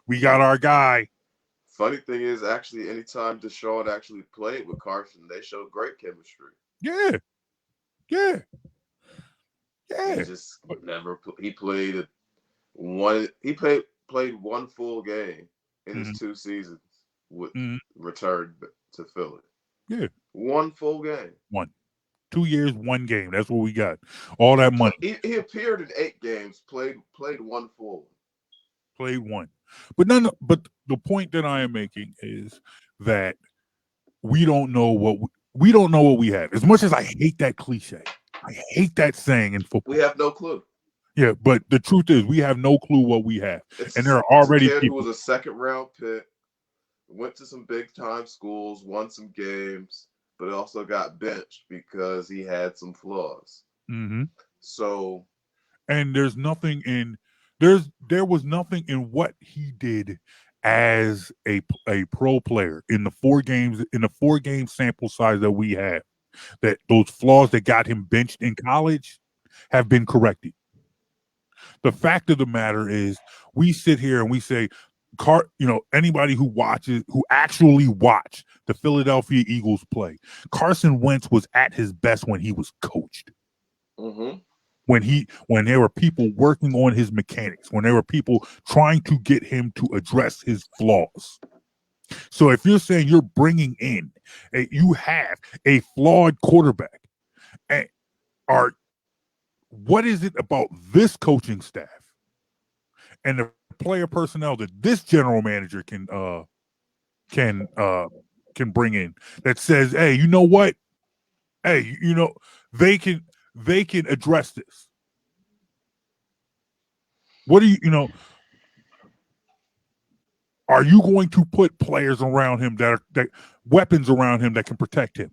We got our guy. Funny thing is, actually, anytime Deshaun actually played with Carson, they showed great chemistry. Yeah. He just never. He played one. He played one full game in his 2 seasons with return to Philly. Yeah. One full game. 2 years, 1 game. That's what we got. All that money. He appeared in 8 games. Played one full. Played 1. But the point that I am making is that we don't know what we have. As much as I hate that cliche, I hate that saying in football. We have no clue. Yeah, but the truth is, we have no clue what we have, and there are already a kid people who was a 2nd-round pick, went to some big-time schools, won some games, but also got benched because he had some flaws. Mm-hmm. So, and there was nothing in what he did as a pro player in the 4 game sample size that we have, that those flaws that got him benched in college have been corrected. The fact of the matter is, we sit here and we say, anybody who actually watched the Philadelphia Eagles play, Carson Wentz was at his best when he was coached. Mm-hmm. When there were people working on his mechanics, when there were people trying to get him to address his flaws. So if you're saying you're bringing in, you have a flawed quarterback, what is it about this coaching staff and the player personnel that this general manager can bring in that says, hey, you know what? Hey, they can address this. What do are you going to put players around him that weapons around him that can protect him?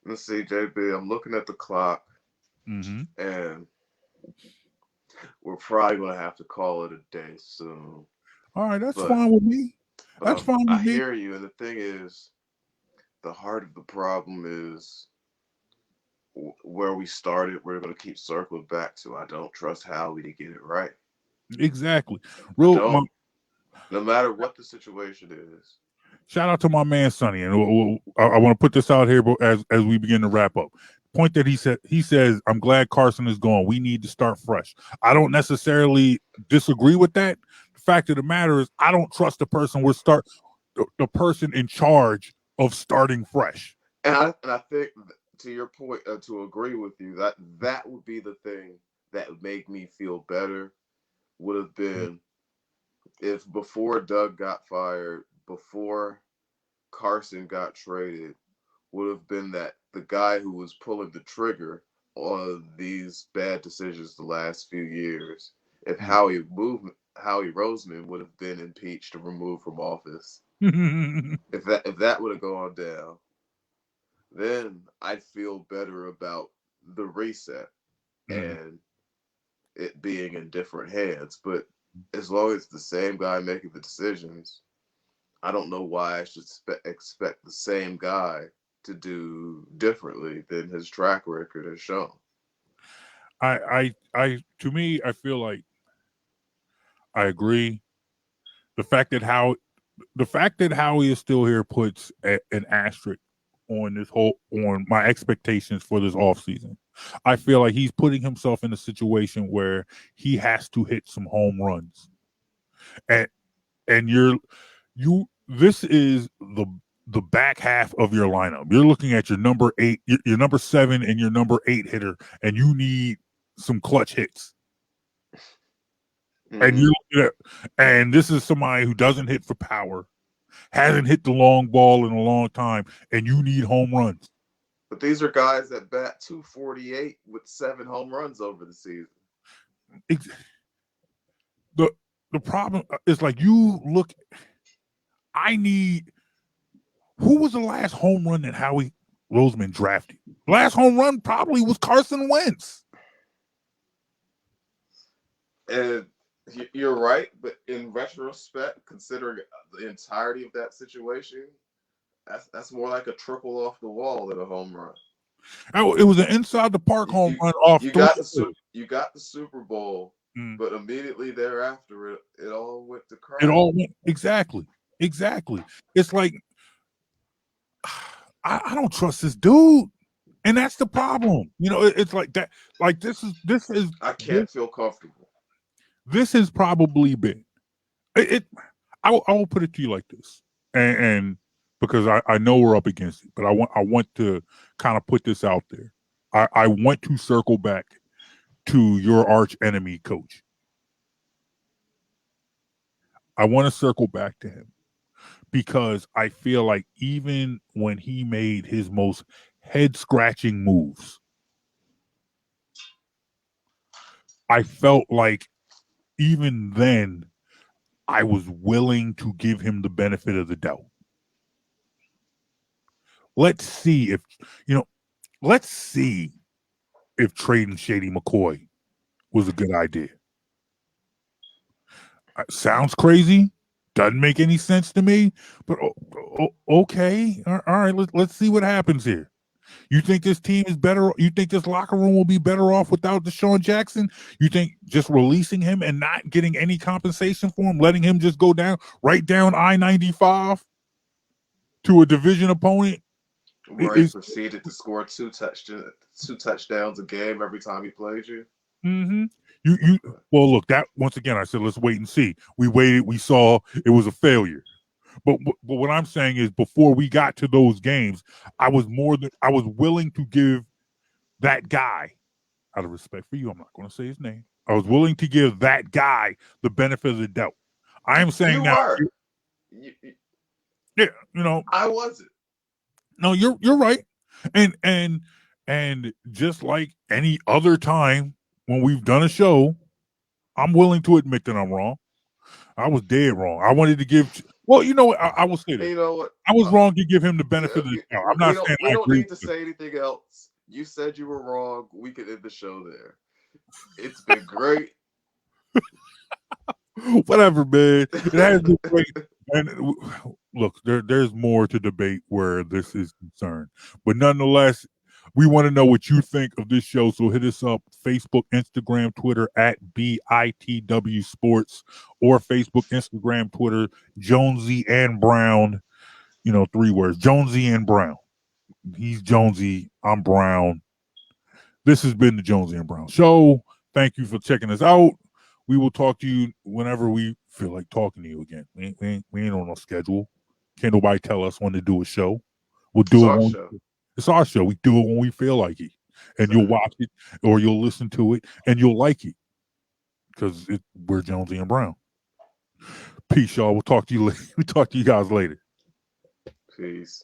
Let's see, JB. I'm looking at the clock, Mm-hmm. and we're probably gonna have to call it a day soon. All right, that's But fine with me. That's fine I with me. hear you, and the thing is, the heart of the problem is where we started. We're gonna keep circling back to. I don't trust Howie to get it right. Exactly. I Real. don't. No matter what the situation is. Shout out to my man Sonny, and I want to put this out here as we begin to wrap up. Point that he says, "I'm glad Carson is gone. We need to start fresh." I don't necessarily disagree with that. The fact of the matter is, I don't trust the person in charge of starting fresh. And I think to your point, to agree with you, that would be the thing that would make me feel better. Would have been if before Doug got fired, before Carson got traded, would have been that the guy who was pulling the trigger on these bad decisions the last few years, if Howie Roseman would have been impeached and removed from office, if that would have gone down, then I'd feel better about the reset and it being in different hands. But as long as the same guy making the decisions, I don't know why I should expect the same guy to do differently than his track record has shown. To me, I feel like I agree. The fact that Howie is still here puts an asterisk on my expectations for this offseason. I feel like he's putting himself in a situation where he has to hit some home runs. And and this is the back half of your lineup. You're looking at your number 8, your number 7 and your number 8 hitter, and you need some clutch hits. Mm-hmm. And this is somebody who doesn't hit for power, hasn't hit the long ball in a long time, and you need home runs. But these are guys that bat 248 with 7 home runs over the season. It's, the problem is like you look. I need. Who was the last home run that Howie Roseman drafted? Last home run probably was Carson Wentz. And you're right, but in retrospect, considering the entirety of that situation, that's more like a triple off the wall than a home run. It was an inside the park You home you, run off you three. got the Super Bowl, but immediately thereafter, it all went to It crap. all went exactly. It's like I don't trust this dude, and that's the problem. It's like that. Like this is I can't feel comfortable. this has probably been it. I will put it to you like this, and because I know we're up against it, but I want to kind of put this out there. I want to circle back to your arch enemy, Coach. I want to circle back to him because I feel like even when he made his most head scratching moves, I felt like even then I was willing to give him the benefit of the doubt. Let's see let's see if trading Shady McCoy was a good idea. Sounds crazy. Doesn't make any sense to me, but okay. All right, let's see what happens here. You think this team is better? You think this locker room will be better off without Deshaun Jackson? You think just releasing him and not getting any compensation for him, letting him just go right down I-95 to a division opponent Where he proceeded to score two touchdowns a game every time he played you. Mm-hmm. Well, look, that once again, I said, let's wait and see. We waited, we saw it was a failure. But what I'm saying is, before we got to those games, I was willing to give that guy, out of respect for you, I'm not going to say his name. I was willing to give that guy the benefit of the doubt. I am saying You now, were. yeah, I wasn't. No, you're right, and just like any other time when we've done a show, I'm willing to admit that I'm wrong. I was dead wrong. I wanted to give. Well, you know what? I will say And this. you know what? I was wrong to give him the benefit of the We, doubt. I'm we not don't saying we I don't agree need to with it. say anything else. You said you were wrong. We could end the show there. It's been great. Whatever, man. It has been great. And look, there's more to debate where this is concerned. But nonetheless, we want to know what you think of this show. So hit us up, Facebook, Instagram, Twitter at BITW Sports, or Facebook, Instagram, Twitter, Jonesy and Brown. 3 words. Jonesy and Brown. He's Jonesy. I'm Brown. This has been the Jonesy and Brown Show. Thank you for checking us out. We will talk to you whenever we feel like talking to you again. We ain't on no schedule. Can't nobody tell us when to do a show. We'll It's do it our when show. it's our show. We do it when we feel like it. And you'll watch it or you'll listen to it and you'll like it. Because we're Jonesy and Brown. Peace, y'all. We'll talk to you later. We talk to you guys later. Peace.